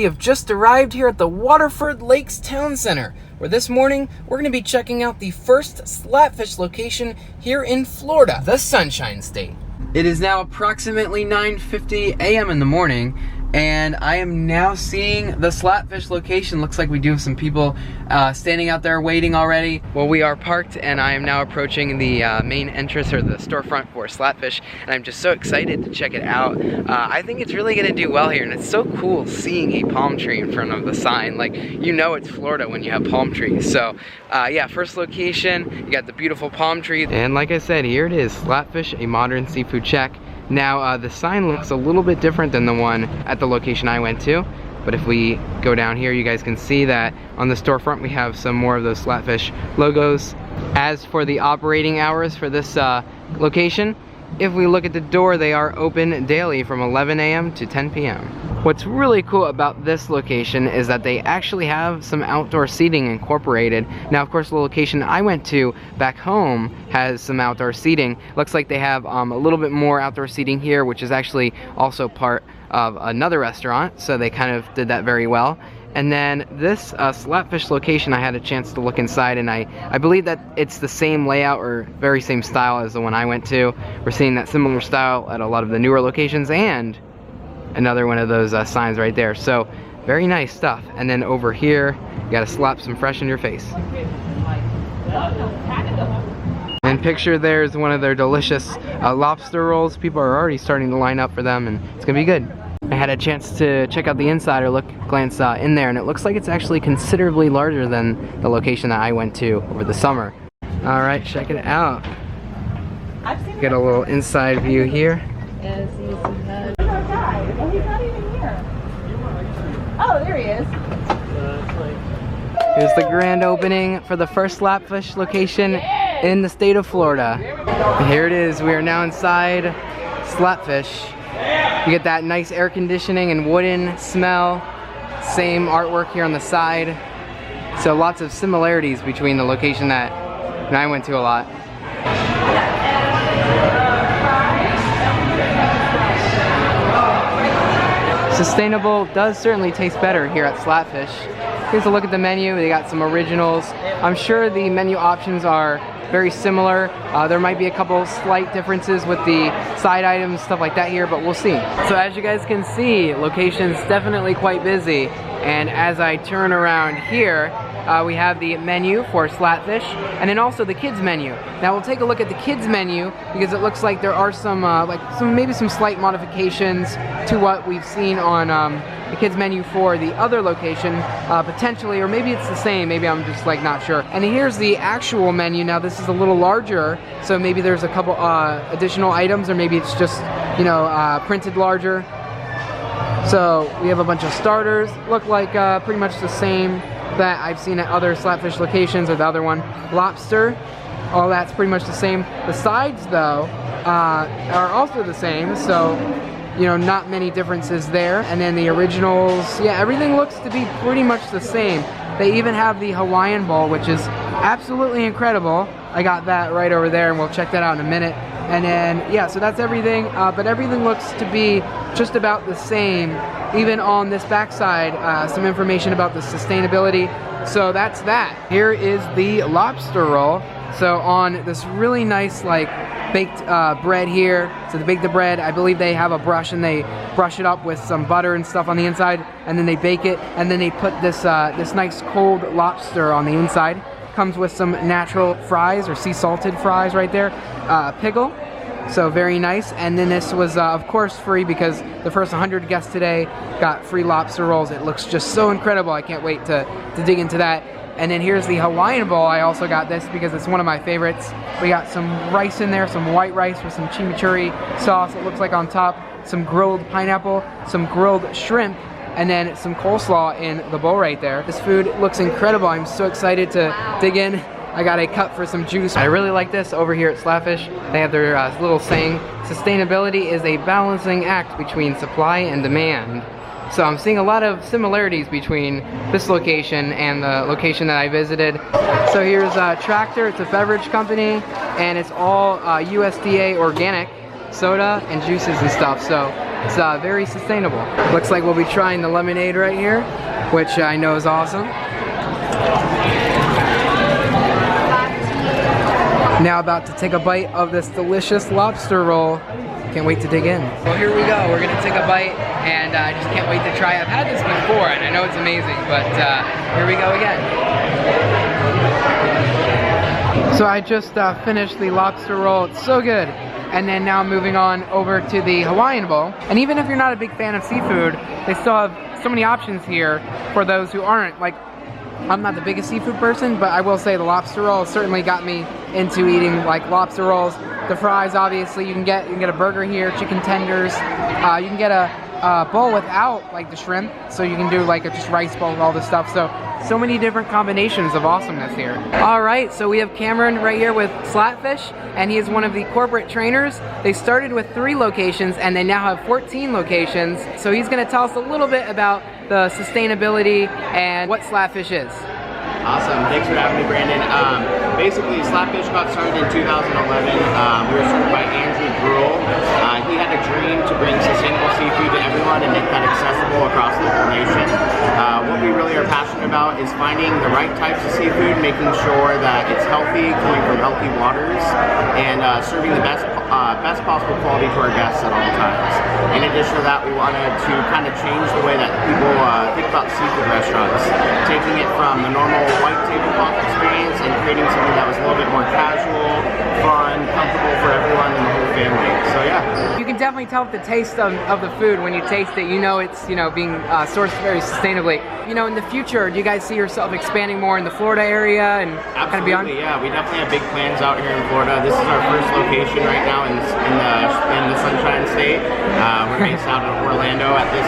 we have just arrived here at the Waterford Lakes Town Center, where this morning we're going to be checking out the first SlapFish location here in Florida, the Sunshine State. It is now approximately 9:50 a.m. in the morning, and I am now seeing the SlapFish location. Looks like we do have some people standing out there waiting already. Well, we are parked, and I am now approaching the main entrance, or the storefront for SlapFish, and I'm just so excited to check it out. I think it's really gonna do well here, and it's so cool seeing a palm tree in front of the sign. Like, you know it's Florida when you have palm trees. So yeah, first location, you got the beautiful palm tree, and like I said, here it is, SlapFish, a modern seafood shack. Now, the sign looks a little bit different than the one at the location I went to, but if we go down here, you guys can see that on the storefront we have some more of those SlapFish logos. As for the operating hours for this location, if we look at the door, they are open daily from 11 a.m. to 10 p.m. What's really cool about this location is that they actually have some outdoor seating incorporated. Now, of course, the location I went to back home has some outdoor seating. Looks like they have a little bit more outdoor seating here, which is actually also part of another restaurant, so they kind of did that very well. And then this SlapFish location, I had a chance to look inside, and I believe that it's the same layout or very same style as the one I went to. We're seeing that similar style at a lot of the newer locations, and another one of those signs right there. So very nice stuff. And then over here, you gotta slap some fresh in your face. And picture there's one of their delicious lobster rolls. People are already starting to line up for them, and it's gonna be good. I had a chance to check out the inside, or glance in there, and it looks like it's actually considerably larger than the location that I went to over the summer. All right, check it out. Get a little inside view here. Oh, there he is. Here's the grand opening for the first SlapFish location in the state of Florida. Here it is. We are now inside SlapFish. You get that nice air conditioning and wooden smell. Same artwork here on the side. So lots of similarities between the location that I went to a lot. Sustainable does certainly taste better here at SlapFish. Here's a look at the menu. They got some originals. I'm sure the menu options are very similar. There might be a couple slight differences with the side items, stuff like that here, but we'll see. So as you guys can see, location's definitely quite busy. And as I turn around here, we have the menu for SlapFish, and then also the kids menu. Now we'll take a look at the kids menu, because it looks like there are some maybe some slight modifications to what we've seen on the kids menu for the other location, potentially, or maybe it's the same. Maybe I'm just like not sure. And here's the actual menu. Now this is a little larger, so maybe there's a couple additional items, or maybe it's just, you know, printed larger. So we have a bunch of starters. Look like pretty much the same that I've seen at other SlapFish locations, or the other one. Lobster, all that's pretty much the same. The sides, though, are also the same, so, you know, not many differences there. And then the originals, yeah, everything looks to be pretty much the same. They even have the Hawaiian Bowl, which is absolutely incredible. I got that right over there, and we'll check that out in a minute. And then, yeah, so that's everything, but everything looks to be just about the same. Even on this backside, some information about the sustainability. So that's that. Here is the lobster roll. So on this really nice, like, baked bread here, so to bake the bread, I believe they have a brush, and they brush it up with some butter and stuff on the inside, and then they bake it, and then they put this this nice cold lobster on the inside. Comes with some natural fries, or sea salted fries right there, pickle. So very nice. And then this was of course free, because the first 100 guests today got free lobster rolls. It looks just so incredible. I can't wait to dig into that. And then here's the Hawaiian Bowl. I also got this because it's one of my favorites. We got some rice in there, some white rice with some chimichurri sauce, it looks like, on top, some grilled pineapple, some grilled shrimp, and then some coleslaw in the bowl right there. This food looks incredible. I'm so excited to dig in. I got a cup for some juice. I really like this over here at SlapFish. They have their little saying, sustainability is a balancing act between supply and demand. So I'm seeing a lot of similarities between this location and the location that I visited. So here's Tractor. It's a beverage company, and it's all USDA organic soda and juices and stuff. So It's very sustainable. Looks like we'll be trying the lemonade right here, which I know is awesome. Now about to take a bite of this delicious lobster roll. Can't wait to dig in. Well, here we go. We're gonna take a bite, and I just can't wait to try. I've had this before, and I know it's amazing, but here we go again. So I just finished the lobster roll. It's so good. And then now I'm moving on over to the Hawaiian Bowl. And even if you're not a big fan of seafood, they still have so many options here for those who aren't. Like, I'm not the biggest seafood person, but I will say the lobster roll certainly got me into eating like lobster rolls. The fries, obviously, you can get a burger here, chicken tenders. You can get a bowl without like the shrimp, so you can do like a just rice bowl with all this stuff. So many different combinations of awesomeness here. All right, so we have Cameron right here with SlapFish, and he is one of the corporate trainers. They started with 3 locations, and they now have 14 locations. So he's gonna tell us a little bit about the sustainability and what SlapFish is. Awesome, thanks for having me, Brandon. Basically, SlapFish got started in 2011. We were started by Andrew Gruel. He had a dream to bring sustainable seafood to everyone and make that accessible across the whole nation. What we really are passionate about is finding the right types of seafood, making sure that it's healthy, coming from healthy waters, and serving the best possible quality to our guests at all times. In addition to that, we wanted to kind of change the way that people think about seafood restaurants, taking it from the normal white tablecloth experience and creating something that was a little bit more casual, fun, comfortable for everyone and the whole family. So yeah. You can definitely tell the taste of the food when you taste it. You know it's being sourced very sustainably. In the future, do you guys see yourself expanding more in the Florida area and kind of beyond? Yeah, we definitely have big plans out here in Florida. This is our first location right now in the Sunshine State. We're based out of Orlando at this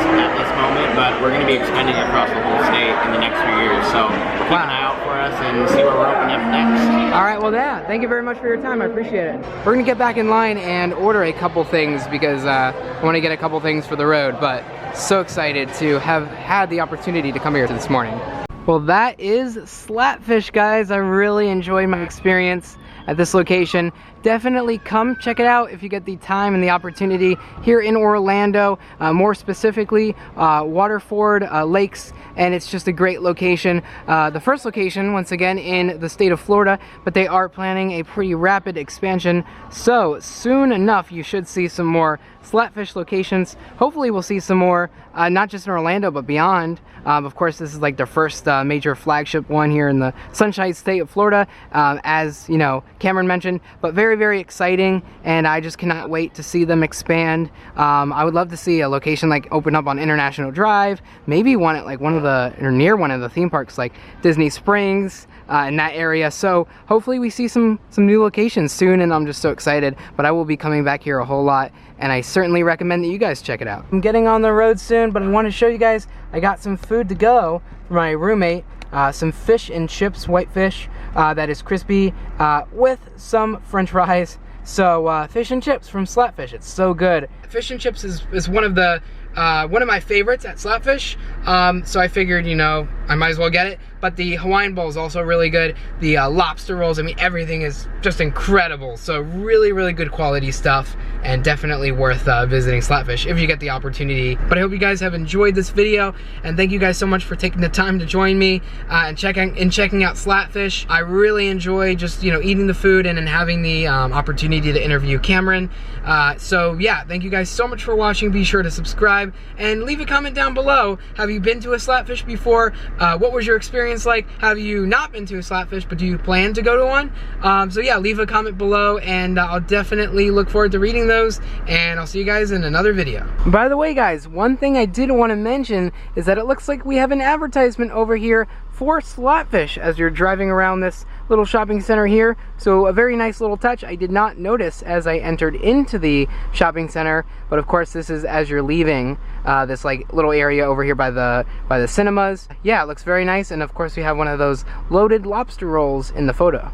moment, but we're going to be expanding across the whole state in the next few years. So keep an eye out for us and see where we're opening up next. All right, well, yeah, thank you very much for your time. I appreciate it. We're going to get back in line and order a couple things because I want to get a couple things for the road, but so excited to have had the opportunity to come here this morning. Well, that is SlapFish, guys. I really enjoyed my experience at this location. Definitely come check it out if you get the time and the opportunity here in Orlando, more specifically Waterford Lakes, and it's just a great location. The first location, once again, in the state of Florida, but they are planning a pretty rapid expansion, so soon enough you should see some more SlapFish locations. Hopefully we'll see some more, not just in Orlando but beyond. Of course, this is like their first major flagship one here in the Sunshine State of Florida, as you know, Cameron mentioned, but very, very exciting, and I just cannot wait to see them expand. I would love to see a location like open up on International Drive, maybe one at like near one of the theme parks like Disney Springs, in that area. So hopefully we see some new locations soon, and I'm just so excited. But I will be coming back here a whole lot, and I certainly recommend that you guys check it out. I'm getting on the road soon, but I want to show you guys I got some food to go for my roommate. Some fish and chips, white fish that is crispy, with some french fries. So fish and chips from SlapFish, it's so good. Fish and chips is one of my favorites at SlapFish, so I figured, I might as well get it. But the Hawaiian Bowl is also really good. The lobster rolls, I mean, everything is just incredible. So really, really good quality stuff, and definitely worth visiting SlapFish if you get the opportunity. But I hope you guys have enjoyed this video, and thank you guys so much for taking the time to join me and checking out SlapFish. I really enjoy just eating the food and having the opportunity to interview Cameron. So yeah, thank you guys so much for watching. Be sure to subscribe and leave a comment down below. Have you been to a SlapFish before? What was your experience like? Have you not been to a SlapFish, but do you plan to go to one? So yeah, leave a comment below, and I'll definitely look forward to reading those, and I'll see you guys in another video. By the way, guys, one thing I did want to mention is that it looks like we have an advertisement over here for SlapFish as you're driving around this little shopping center here. So a very nice little touch. I did not notice as I entered into the shopping center, but of course this is as you're leaving this like little area over here by the cinemas. Yeah, it looks very nice, and of course we have one of those loaded lobster rolls in the photo.